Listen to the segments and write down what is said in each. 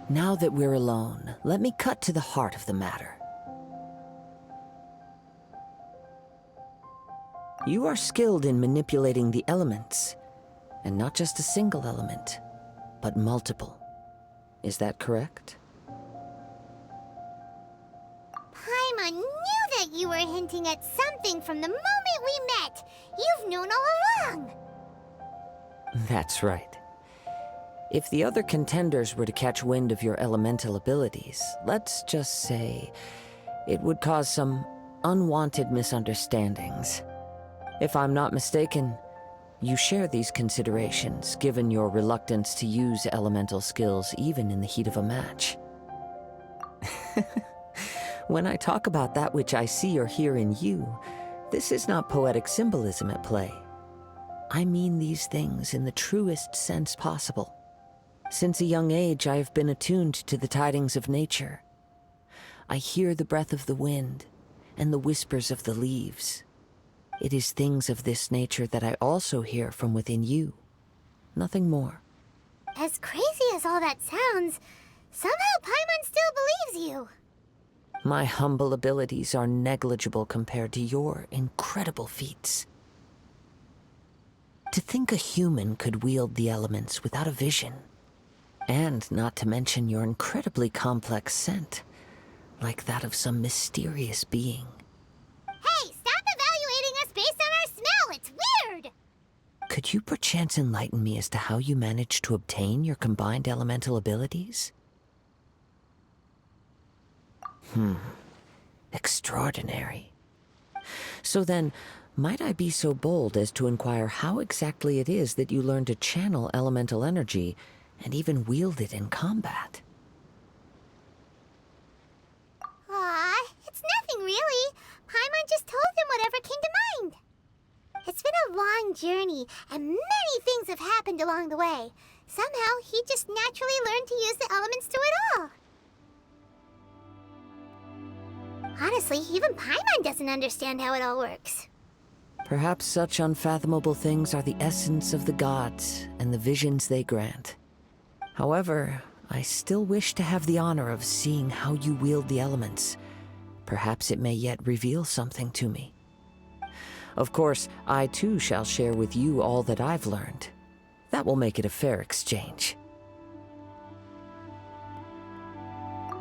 Now that we're alone, let me cut to the heart of the matter. You are skilled in manipulating the elements, and not just a single element, but multiple. Is that correct? Paimon knew that you were hinting at something from the moment we met. You've known all along. That's right. If the other contenders were to catch wind of your elemental abilities, let's just say it would cause some unwanted misunderstandings. If I'm not mistaken, you share these considerations, given your reluctance to use elemental skills even in the heat of a match. When I talk about that which I see or hear in you, this is not poetic symbolism at play. I mean these things in the truest sense possible. Since a young age, I have been attuned to the tidings of nature. I hear the breath of the wind and the whispers of the leaves. It is things of this nature that I also hear from within you. Nothing more. As crazy as all that sounds, somehow Paimon still believes you. My humble abilities are negligible compared to your incredible feats. To think a human could wield the elements without a vision, and not to mention your incredibly complex scent, like that of some mysterious being. Hey, stop evaluating us based on our smell! It's weird! Could you perchance enlighten me as to how you managed to obtain your combined elemental abilities? Extraordinary. So then, might I be so bold as to inquire how exactly it is that you learned to channel elemental energy and even wield it in combat? Aw, it's nothing really. Paimon just told him whatever came to mind. It's been a long journey, and many things have happened along the way. Somehow, he just naturally learned to use the elements through it all. Honestly, even Paimon doesn't understand how it all works. Perhaps such unfathomable things are the essence of the gods and the visions they grant. However, I still wish to have the honor of seeing how you wield the elements. Perhaps it may yet reveal something to me. Of course, I too shall share with you all that I've learned. That will make it a fair exchange.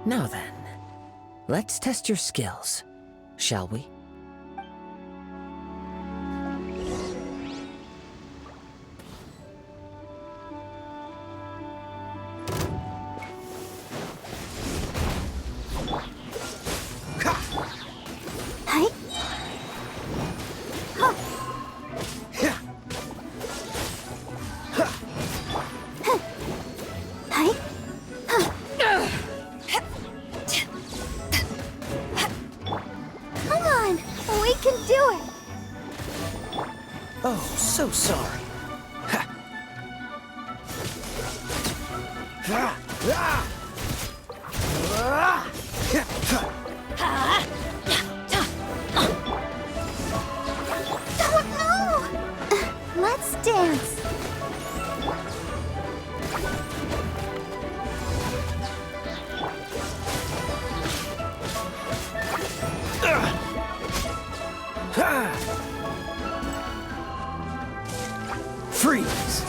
Now then, let's test your skills, shall we? So sorry. Let's dance. Freeze!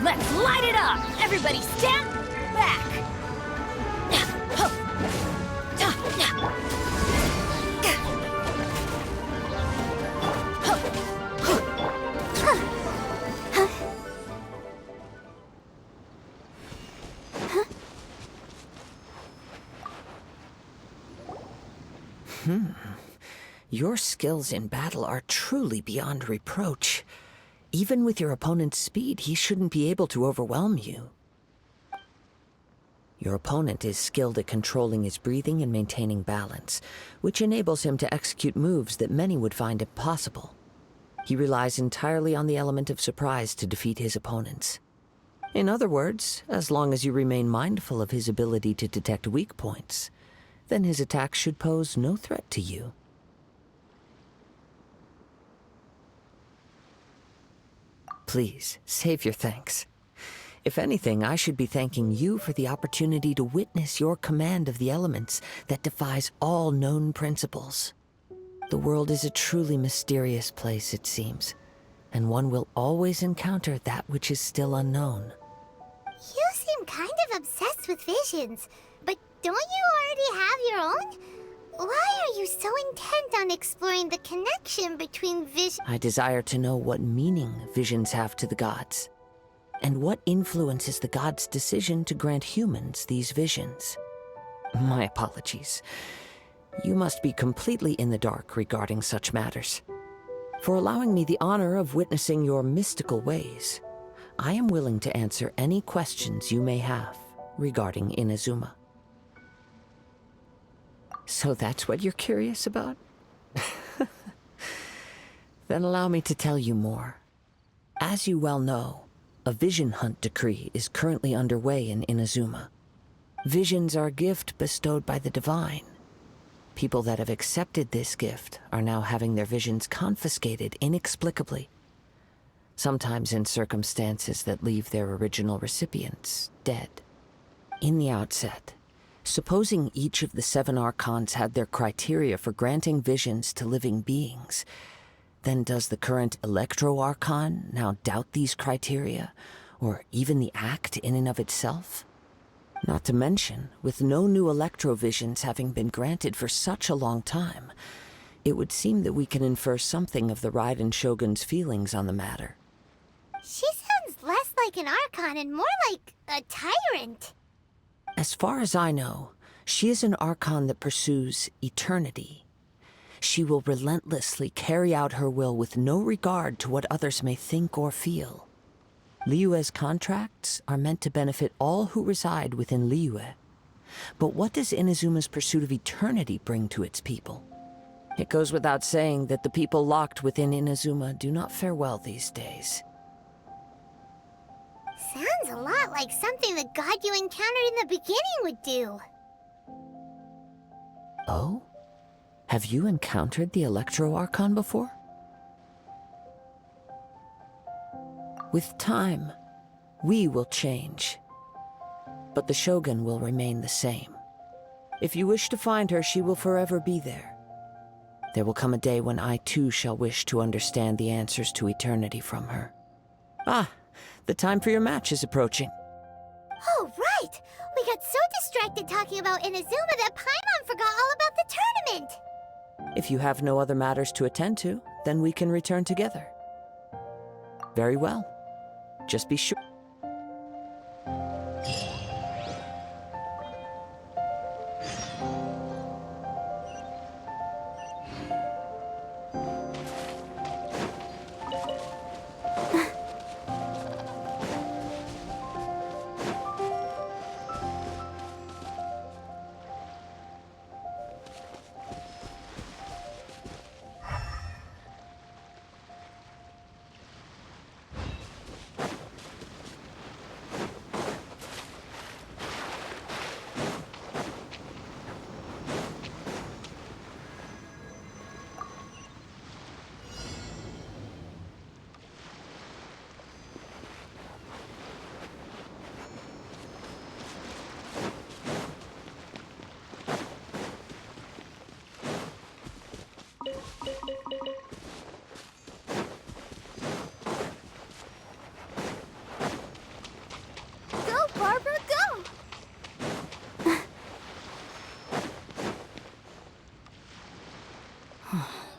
Let's light it up! Everybody stand back! Your skills in battle are truly beyond reproach. Even with your opponent's speed, he shouldn't be able to overwhelm you. Your opponent is skilled at controlling his breathing and maintaining balance, which enables him to execute moves that many would find impossible. He relies entirely on the element of surprise to defeat his opponents. In other words, as long as you remain mindful of his ability to detect weak points, then his attacks should pose no threat to you. Please, save your thanks. If anything, I should be thanking you for the opportunity to witness your command of the elements that defies all known principles. The world is a truly mysterious place, it seems, and one will always encounter that which is still unknown. You seem kind of obsessed with visions, but don't you already have your own? Why are you so intent on exploring the connection between vision? I desire to know what meaning visions have to the gods, and what influences the gods' decision to grant humans these visions. My apologies. You must be completely in the dark regarding such matters. For allowing me the honor of witnessing your mystical ways, I am willing to answer any questions you may have regarding Inazuma. So that's what you're curious about? Then allow me to tell you more. As you well know, a vision hunt decree is currently underway in Inazuma. Visions are a gift bestowed by the divine. People that have accepted this gift are now having their visions confiscated inexplicably, sometimes in circumstances that leave their original recipients dead. In the outset, supposing each of the 7 archons had their criteria for granting visions to living beings, then does the current Electro-Archon now doubt these criteria, or even the act in and of itself? Not to mention, with no new Electro-visions having been granted for such a long time, it would seem that we can infer something of the Raiden Shogun's feelings on the matter. She sounds less like an Archon and more like a tyrant. As far as I know, she is an Archon that pursues eternity. She will relentlessly carry out her will with no regard to what others may think or feel. Liyue's contracts are meant to benefit all who reside within Liyue. But what does Inazuma's pursuit of eternity bring to its people? It goes without saying that the people locked within Inazuma do not fare well these days. Sounds a lot like something the god you encountered in the beginning would do. Oh? Have you encountered the Electro-Archon before? With time, we will change. But the Shogun will remain the same. If you wish to find her, she will forever be there. There will come a day when I too shall wish to understand the answers to eternity from her. Ah, the time for your match is approaching. Oh, right! We got so distracted talking about Inazuma that Paimon forgot all about the tournament! If you have no other matters to attend to, then we can return together. Very well. Just be sure. Go, Barbara, go!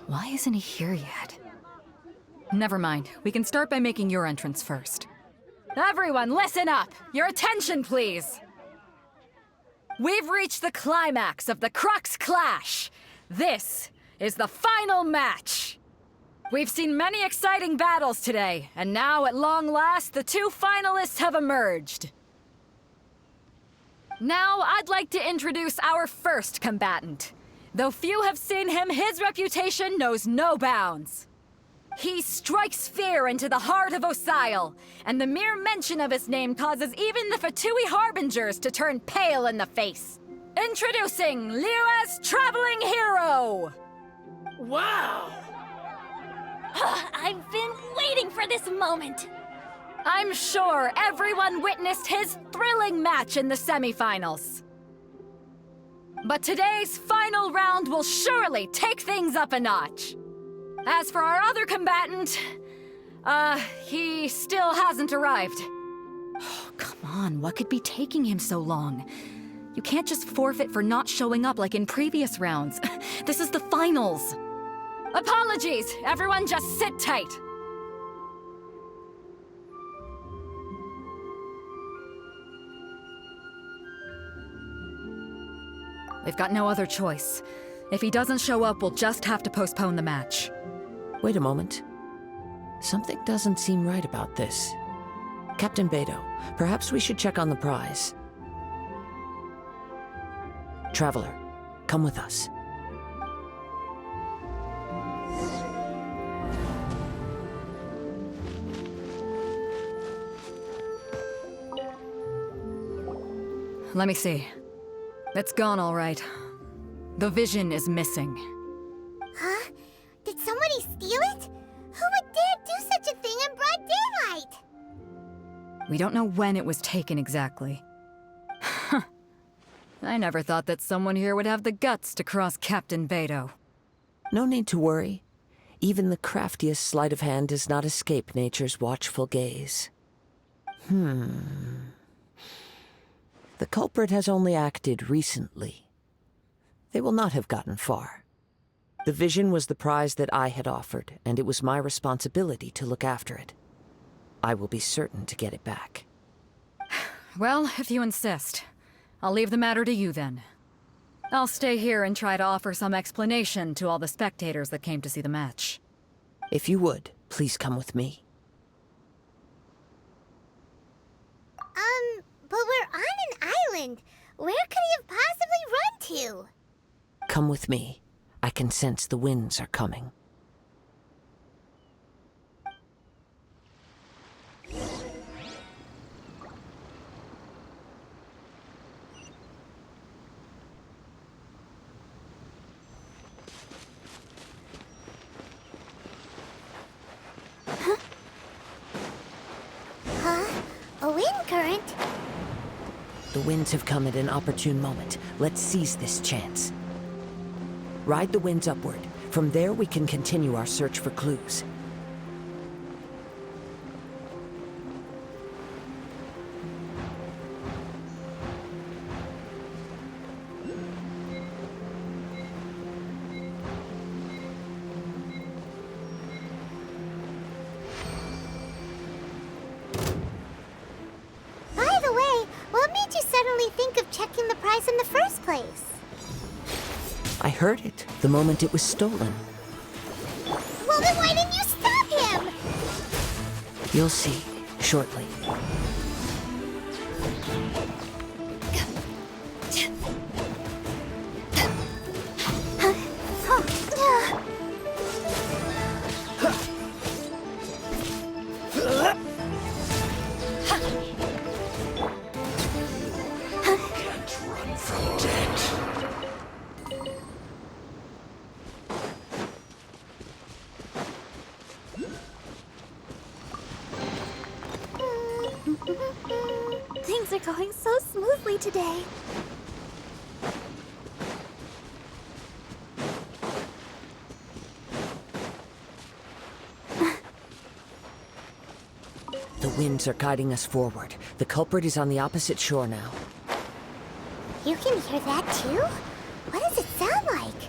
Why isn't he here yet? Never mind. We can start by making your entrance first. Everyone, listen up! Your attention, please! We've reached the climax of the Crux Clash! This is the final match! We've seen many exciting battles today, and now, at long last, the 2 finalists have emerged. Now, I'd like to introduce our first combatant. Though few have seen him, his reputation knows no bounds. He strikes fear into the heart of Osile, and the mere mention of his name causes even the Fatui Harbingers to turn pale in the face. Introducing Liyue's traveling hero! Wow! I've been waiting for this moment. I'm sure everyone witnessed his thrilling match in the semifinals. But today's final round will surely take things up a notch. As for our other combatant, he still hasn't arrived. Oh, come on, what could be taking him so long? You can't just forfeit for not showing up like in previous rounds. This is the finals. Apologies, everyone just sit tight. We've got no other choice. If he doesn't show up, we'll just have to postpone the match. Wait a moment. Something doesn't seem right about this. Captain Beto, perhaps we should check on the prize. Traveler, come with us. Let me see. It's gone all right. The vision is missing. Huh? Did somebody steal it? Who would dare do such a thing in broad daylight? We don't know when it was taken exactly. I never thought that someone here would have the guts to cross Captain Beto. No need to worry. Even the craftiest sleight of hand does not escape nature's watchful gaze. The culprit has only acted recently. They will not have gotten far. The vision was the prize that I had offered, and it was my responsibility to look after it. I will be certain to get it back. Well, if you insist. I'll leave the matter to you then. I'll stay here and try to offer some explanation to all the spectators that came to see the match. If you would, please come with me. But we're on an island. Where could he have possibly run to? Come with me. I can sense the winds are coming. Huh? A wind current? The winds have come at an opportune moment. Let's seize this chance. Ride the winds upward. From there, we can continue our search for clues. By the way, what made you suddenly think of checking the prize in the first place? I heard it the moment it was stolen. Well, then why didn't you stop him? You'll see shortly. Things are going so smoothly today. The winds are guiding us forward. The culprit is on the opposite shore now. You can hear that too? What does it sound like?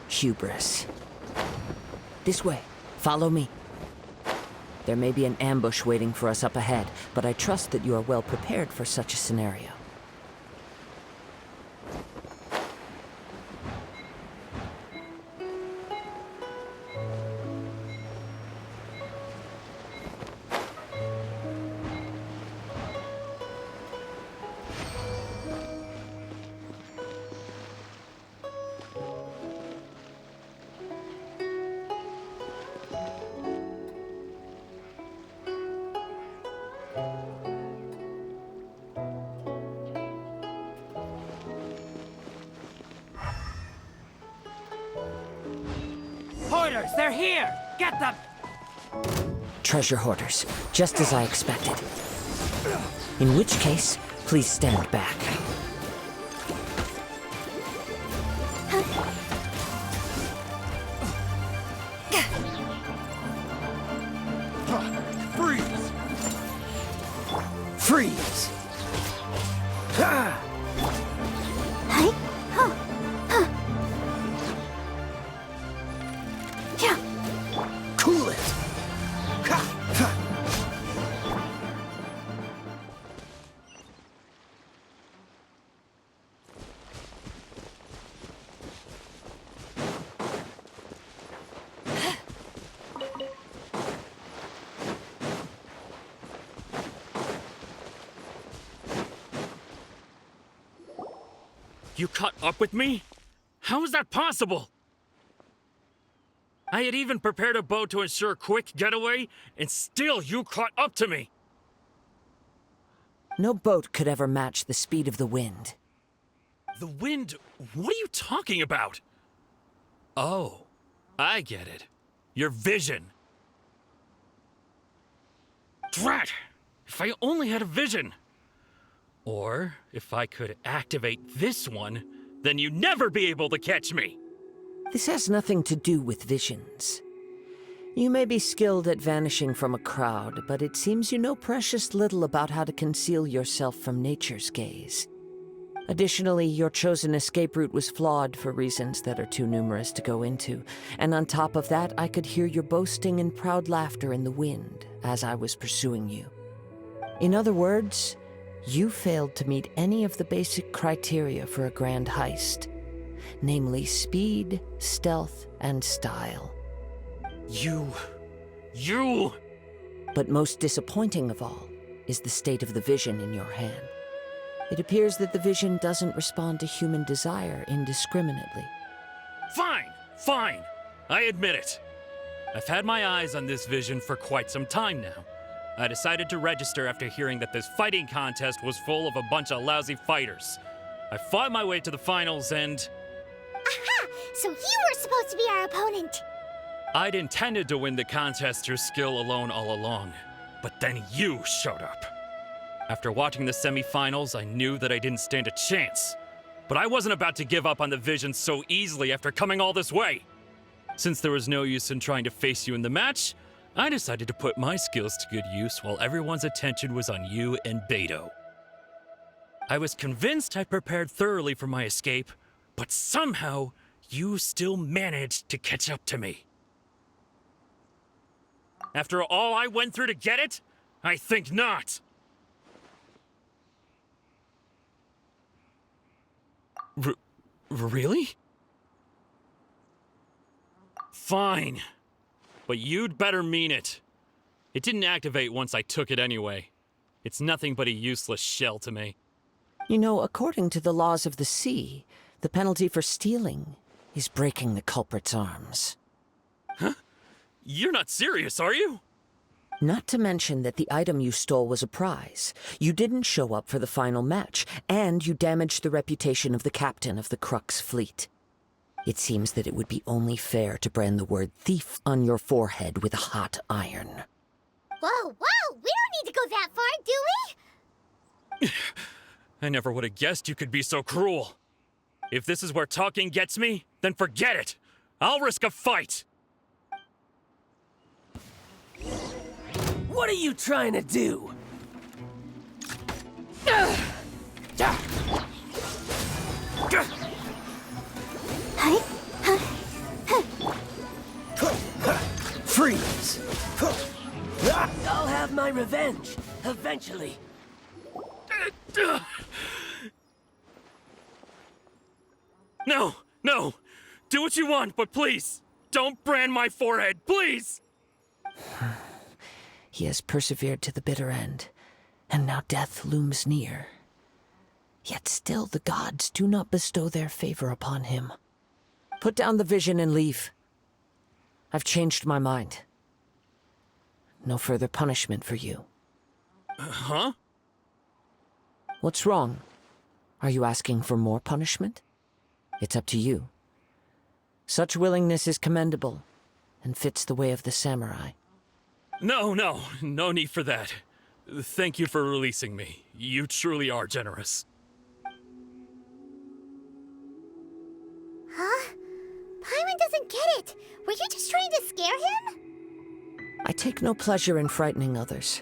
Hubris. This way. Follow me. There may be an ambush waiting for us up ahead, but I trust that you are well prepared for such a scenario. Pointers, they're here! Get them! treasure hoarders, just as I expected. In which case, please stand back. Freeze! Freeze! Ah! Cool it! You caught up with me? How is that possible? I had even prepared a boat to ensure a quick getaway, and still you caught up to me! No boat could ever match the speed of the wind. The wind? What are you talking about? Oh, I get it. Your vision. Drat! If I only had a vision! Or, if I could activate this one, then you'd never be able to catch me! This has nothing to do with visions. You may be skilled at vanishing from a crowd, but it seems you know precious little about how to conceal yourself from nature's gaze. Additionally, your chosen escape route was flawed for reasons that are too numerous to go into, and on top of that, I could hear your boasting and proud laughter in the wind as I was pursuing you. In other words, you failed to meet any of the basic criteria for a grand heist, namely speed, stealth, and style. You... But most disappointing of all is the state of the vision in your hand. It appears that the vision doesn't respond to human desire indiscriminately. Fine. I admit it. I've had my eyes on this vision for quite some time now. I decided to register after hearing that this fighting contest was full of a bunch of lousy fighters. I fought my way to the finals and... Aha! So you were supposed to be our opponent! I'd intended to win the contest through skill alone all along, but then you showed up. After watching the semifinals, I knew that I didn't stand a chance. But I wasn't about to give up on the vision so easily after coming all this way. Since there was no use in trying to face you in the match, I decided to put my skills to good use while everyone's attention was on you and Beto. I was convinced I'd prepared thoroughly for my escape, but somehow you still managed to catch up to me. After all I went through to get it? I think not. Really? Fine. But you'd better mean it. It didn't activate once I took it anyway. It's nothing but a useless shell to me. You know, according to the laws of the sea, the penalty for stealing is breaking the culprit's arms. Huh? You're not serious, are you? Not to mention that the item you stole was a prize. You didn't show up for the final match, and you damaged the reputation of the captain of the Crux fleet. It seems that it would be only fair to brand the word thief on your forehead with a hot iron. Whoa! We don't need to go that far, do we? I never would have guessed you could be so cruel. If this is where talking gets me, then forget it. I'll risk a fight. What are you trying to do? Freeze! I'll have my revenge, eventually. No! Do what you want, but please, don't brand my forehead, please! He has persevered to the bitter end, and now death looms near. Yet still the gods do not bestow their favor upon him. Put down the vision and leave. I've changed my mind. No further punishment for you. Huh? What's wrong? Are you asking for more punishment? It's up to you. Such willingness is commendable, and fits the way of the samurai. No need for that. Thank you for releasing me. You truly are generous. Huh? Paimon doesn't get it. Were you just trying to scare him? I take no pleasure in frightening others.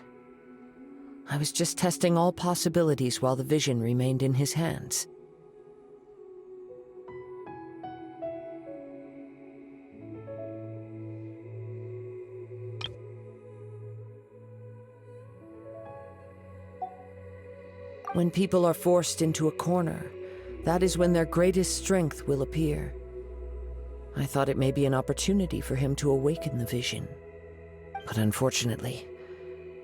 I was just testing all possibilities while the vision remained in his hands. When people are forced into a corner, that is when their greatest strength will appear. I thought it may be an opportunity for him to awaken the vision. But unfortunately,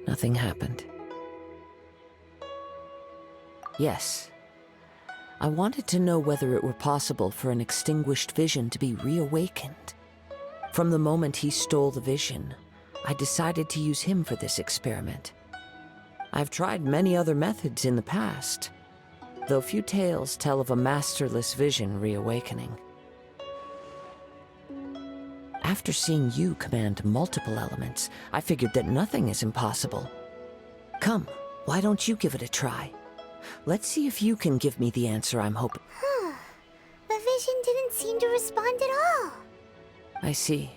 nothing happened. Yes, I wanted to know whether it were possible for an extinguished vision to be reawakened. From the moment he stole the vision, I decided to use him for this experiment. I've tried many other methods in the past, though few tales tell of a masterless vision reawakening. After seeing you command multiple elements, I figured that nothing is impossible. Come, why don't you give it a try? Let's see if you can give me the answer I'm hoping. The vision didn't seem to respond at all. I see.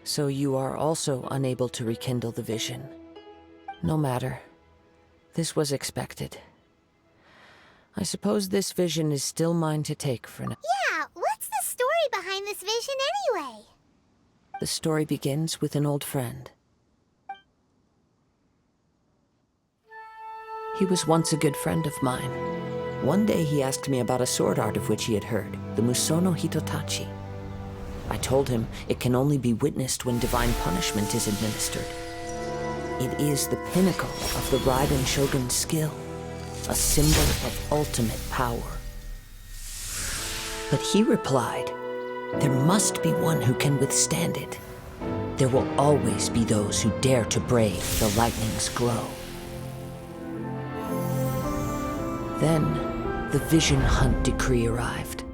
So you are also unable to rekindle the vision. No matter. This was expected. I suppose this vision is still mine to take for now. Yeah, what's the story behind this vision anyway? The story begins with an old friend. He was once a good friend of mine. One day he asked me about a sword art of which he had heard, the Musono Hitotachi. I told him it can only be witnessed when divine punishment is administered. It is the pinnacle of the Raiden Shogun's skill, a symbol of ultimate power. But he replied, there must be one who can withstand it. There will always be those who dare to brave the lightning's glow. Then, the Vision Hunt decree arrived.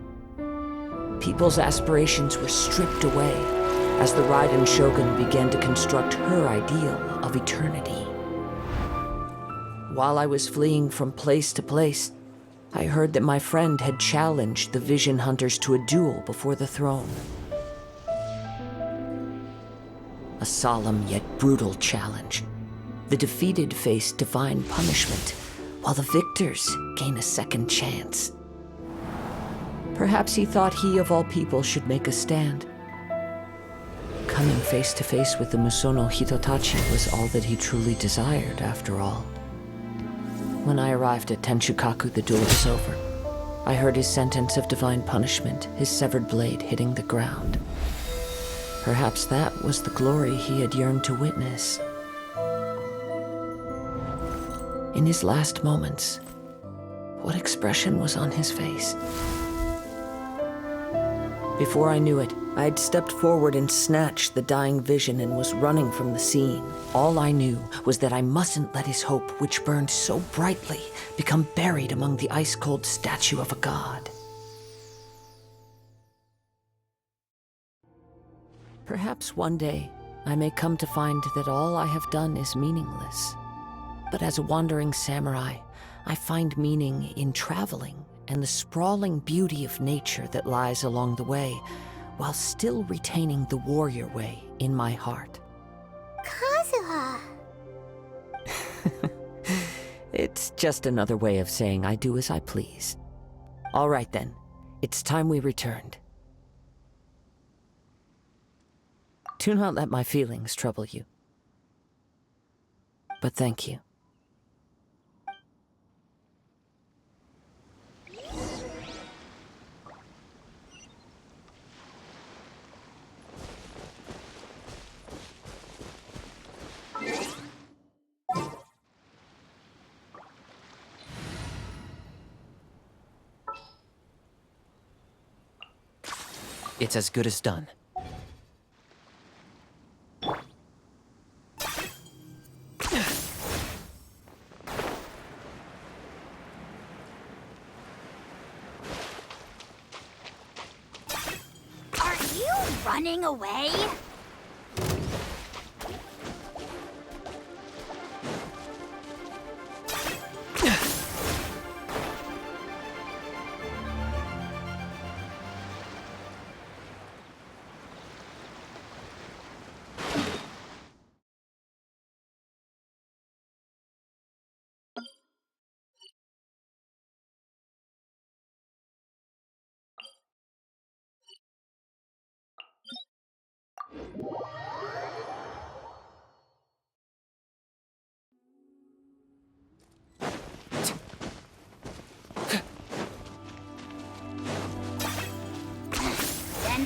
People's aspirations were stripped away as the Raiden Shogun began to construct her ideal of eternity. While I was fleeing from place to place, I heard that my friend had challenged the Vision Hunters to a duel before the throne. A solemn yet brutal challenge. The defeated face divine punishment, while the victors gain a second chance. Perhaps he thought he of all people should make a stand. Coming face to face with the Musono Hitotachi was all that he truly desired, after all. When I arrived at Tenshukaku, the duel was over. I heard his sentence of divine punishment, his severed blade hitting the ground. Perhaps that was the glory he had yearned to witness. In his last moments, what expression was on his face? Before I knew it, I had stepped forward and snatched the dying vision and was running from the scene. All I knew was that I mustn't let his hope, which burned so brightly, become buried among the ice-cold statue of a god. Perhaps one day, I may come to find that all I have done is meaningless. But as a wandering samurai, I find meaning in traveling and the sprawling beauty of nature that lies along the way, while still retaining the warrior way in my heart. Kazuha. It's just another way of saying I do as I please. All right then, it's time we returned. Do not let my feelings trouble you. But thank you. It's as good as done. Are you running away?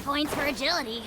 Points for agility.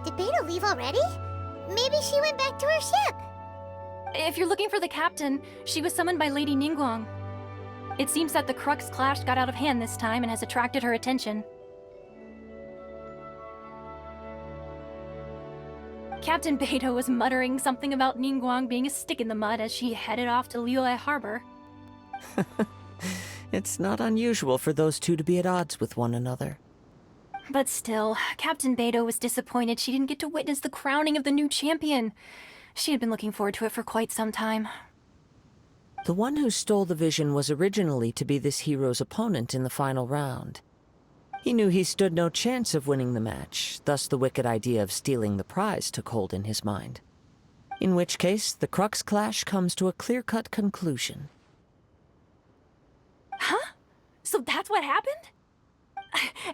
Did Beta leave already? Maybe she went back to her ship. If you're looking for the captain, she was summoned by Lady Ningguang. It seems that the Crux clash got out of hand this time and has attracted her attention. Captain Beidou was muttering something about Ningguang being a stick in the mud as she headed off to Liyue Harbor. It's not unusual for those two to be at odds with one another. But still, Captain Beidou was disappointed she didn't get to witness the crowning of the new champion. She had been looking forward to it for quite some time. The one who stole the vision was originally to be this hero's opponent in the final round. He knew he stood no chance of winning the match, thus the wicked idea of stealing the prize took hold in his mind. In which case, the Crux clash comes to a clear-cut conclusion. Huh? So that's what happened?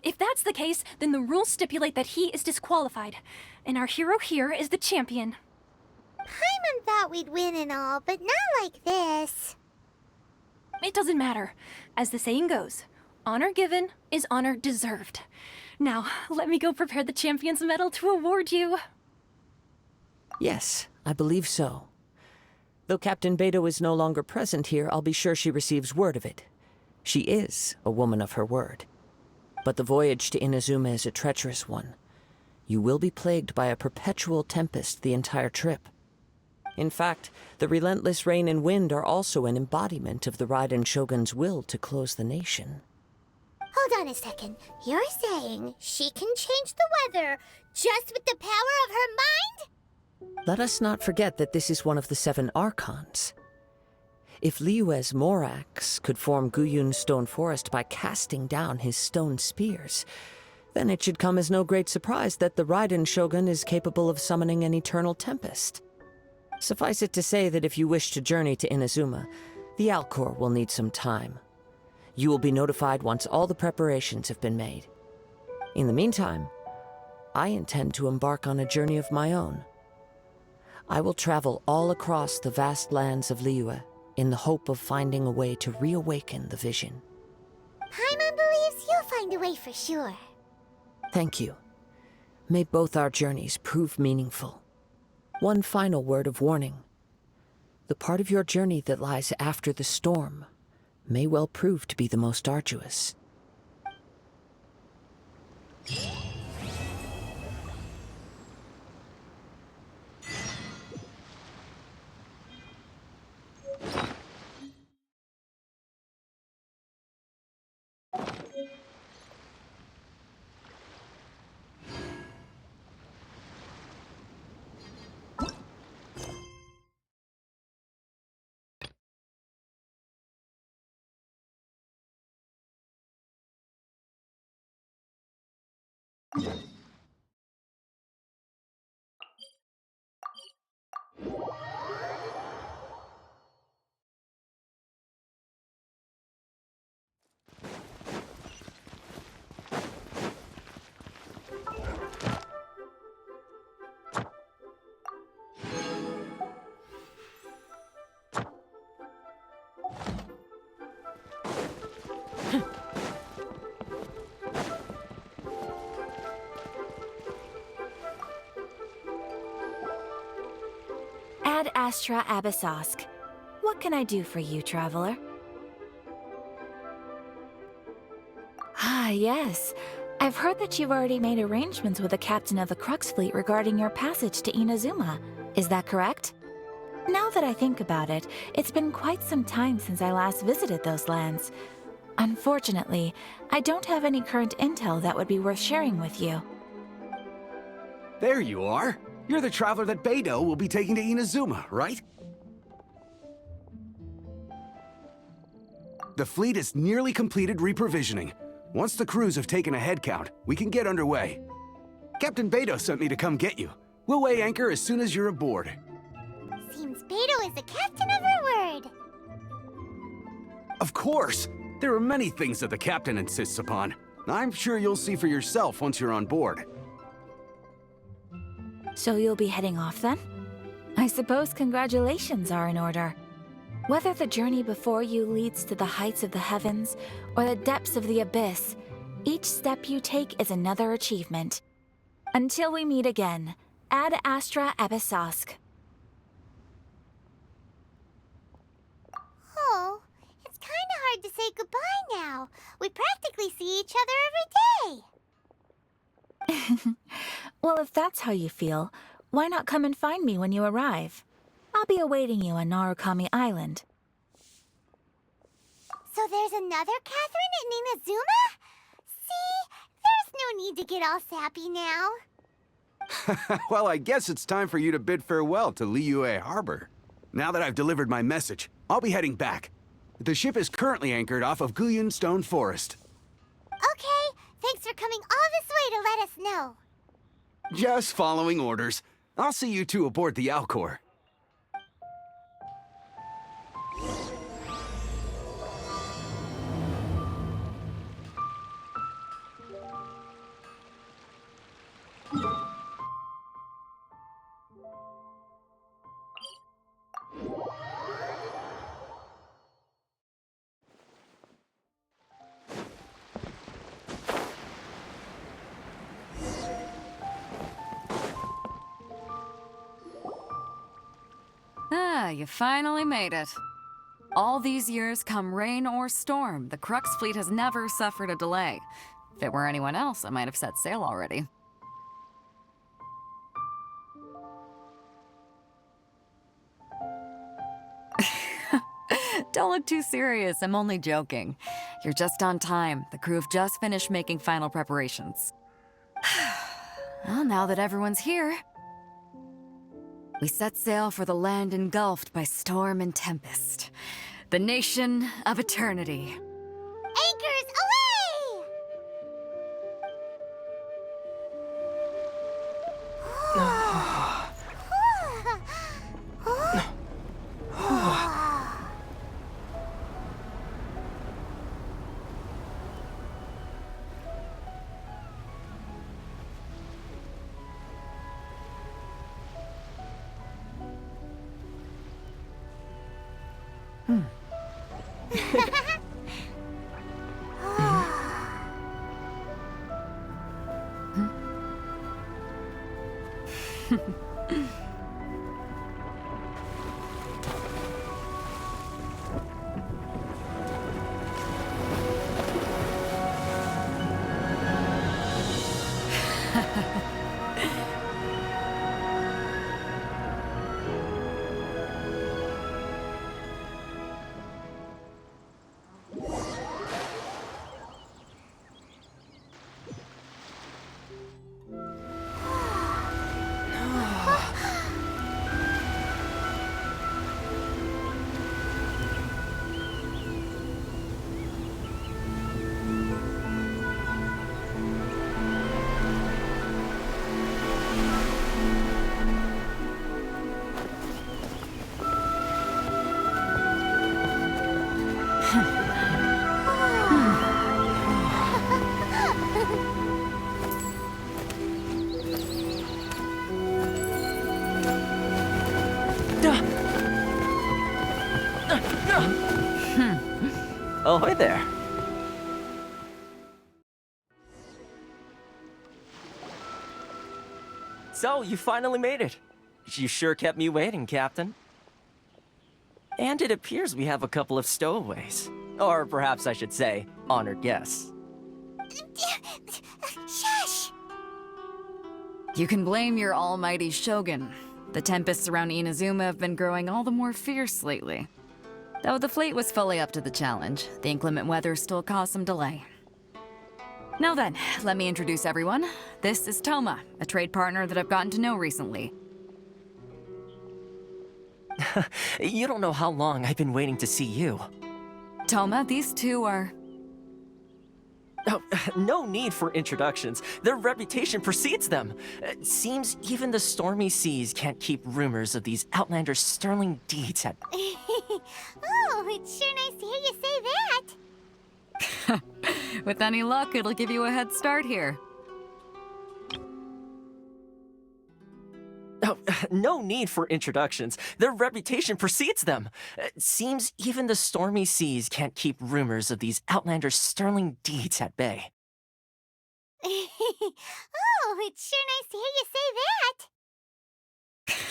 If that's the case, then the rules stipulate that he is disqualified, and our hero here is the champion. Paimon thought we'd win and all, but not like this. It doesn't matter. As the saying goes, honor given is honor deserved. Now, let me go prepare the champion's medal to award you. Yes, I believe so. Though Captain Beidou is no longer present here, I'll be sure she receives word of it. She is a woman of her word. But the voyage to Inazuma is a treacherous one. You will be plagued by a perpetual tempest the entire trip. In fact, the relentless rain and wind are also an embodiment of the Raiden Shogun's will to close the nation. Hold on a second. You're saying she can change the weather just with the power of her mind? Let us not forget that this is one of the 7 Archons. If Liyue's Morax could form Guyun's stone forest by casting down his stone spears, then it should come as no great surprise that the Raiden Shogun is capable of summoning an eternal tempest. Suffice it to say that if you wish to journey to Inazuma, the Alcor will need some time. You will be notified once all the preparations have been made. In the meantime, I intend to embark on a journey of my own. I will travel all across the vast lands of Liyue, in the hope of finding a way to reawaken the vision. Paimon believes you'll find a way for sure. Thank you. May both our journeys prove meaningful. One final word of warning. The part of your journey that lies after the storm may well prove to be the most arduous. Ad Astra Abyssosk, What can I do for you, traveler? Ah, yes. I've heard that you've already made arrangements with the captain of the Crux fleet regarding your passage to Inazuma. Is that correct? Now that I think about it, it's been quite some time since I last visited those lands. Unfortunately, I don't have any current intel that would be worth sharing with you. There you are. You're the traveler that Beidou will be taking to Inazuma, right? The fleet is nearly completed reprovisioning. Once the crews have taken a head count, we can get underway. Captain Beidou sent me to come get you. We'll weigh anchor as soon as you're aboard. Seems Beidou is the captain of her word. Of course! There are many things that the captain insists upon. I'm sure you'll see for yourself once you're on board. So you'll be heading off then? I suppose congratulations are in order. Whether the journey before you leads to the heights of the heavens or the depths of the abyss, each step you take is another achievement. Until we meet again, Ad Astra Abyssosk. Oh, it's kinda hard to say goodbye now. We practically see each other every day. Well, if that's how you feel, why not come and find me when you arrive? I'll be awaiting you on Narukami Island. So there's another Catherine in Inazuma? See, there's no need to get all sappy now. Well, I guess it's time for you to bid farewell to Liyue Harbor. Now that I've delivered my message, I'll be heading back. The ship is currently anchored off of Guyun Stone Forest. Okay, thanks for coming all this way to let us know. Just following orders. I'll see you two aboard the Alcor. Ah, you finally made it. All these years, come rain or storm, the Crux fleet has never suffered a delay. If it were anyone else, I might have set sail already. Don't look too serious, I'm only joking. You're just on time. The crew have just finished making final preparations. Well, now that everyone's here, we set sail for the land engulfed by storm and tempest. The nation of eternity. Anchors away! Ahoy there. So, you finally made it. You sure kept me waiting, Captain. And it appears we have a couple of stowaways. Or perhaps I should say, honored guests. Shush! You can blame your almighty shogun. The tempests around Inazuma have been growing all the more fierce lately. Though the fleet was fully up to the challenge, the inclement weather still caused some delay. Now then, let me introduce everyone. This is Toma, a trade partner that I've gotten to know recently. You don't know how long I've been waiting to see you. Toma, these two are... Oh, no need for introductions. Their reputation precedes them. Seems even the stormy seas can't keep rumors of these outlanders' sterling deeds at... Oh, it's sure nice to hear you say that. With any luck, it'll give you a head start here. Oh, no need for introductions. Their reputation precedes them. Seems even the stormy seas can't keep rumors of these outlanders' sterling deeds at bay. Oh, it's sure nice to hear you say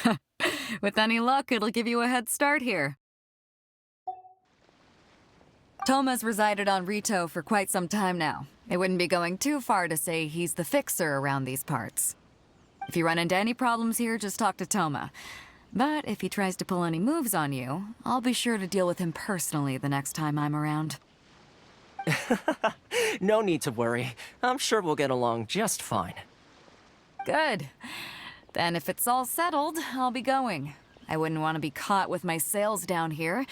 that. With any luck, it'll give you a head start here. Toma's resided on Rito for quite some time now. It wouldn't be going too far to say he's the fixer around these parts. If you run into any problems here, just talk to Toma. But if he tries to pull any moves on you, I'll be sure to deal with him personally the next time I'm around. No need to worry. I'm sure we'll get along just fine. Good. Then if it's all settled, I'll be going. I wouldn't want to be caught with my sails down here.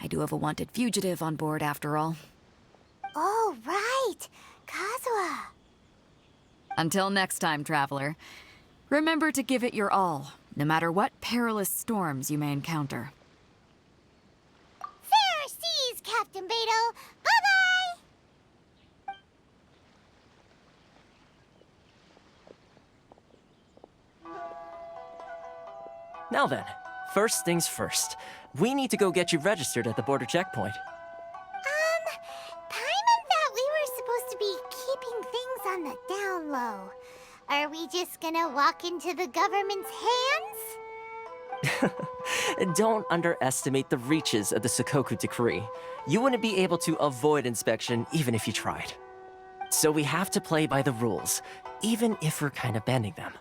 I do have a wanted fugitive on board after all. Oh, right. Kazuha. Until next time, traveler. Remember to give it your all, no matter what perilous storms you may encounter. Fair seas, Captain Beto. Bye-bye! Now then, first things first. We need to go get you registered at the border checkpoint. Paimon thought we were supposed to be keeping things on the down low. Are we just gonna walk into the government's hands? Don't underestimate the reaches of the Sakoku Decree. You wouldn't be able to avoid inspection even if you tried. So we have to play by the rules, even if we're kind of bending them.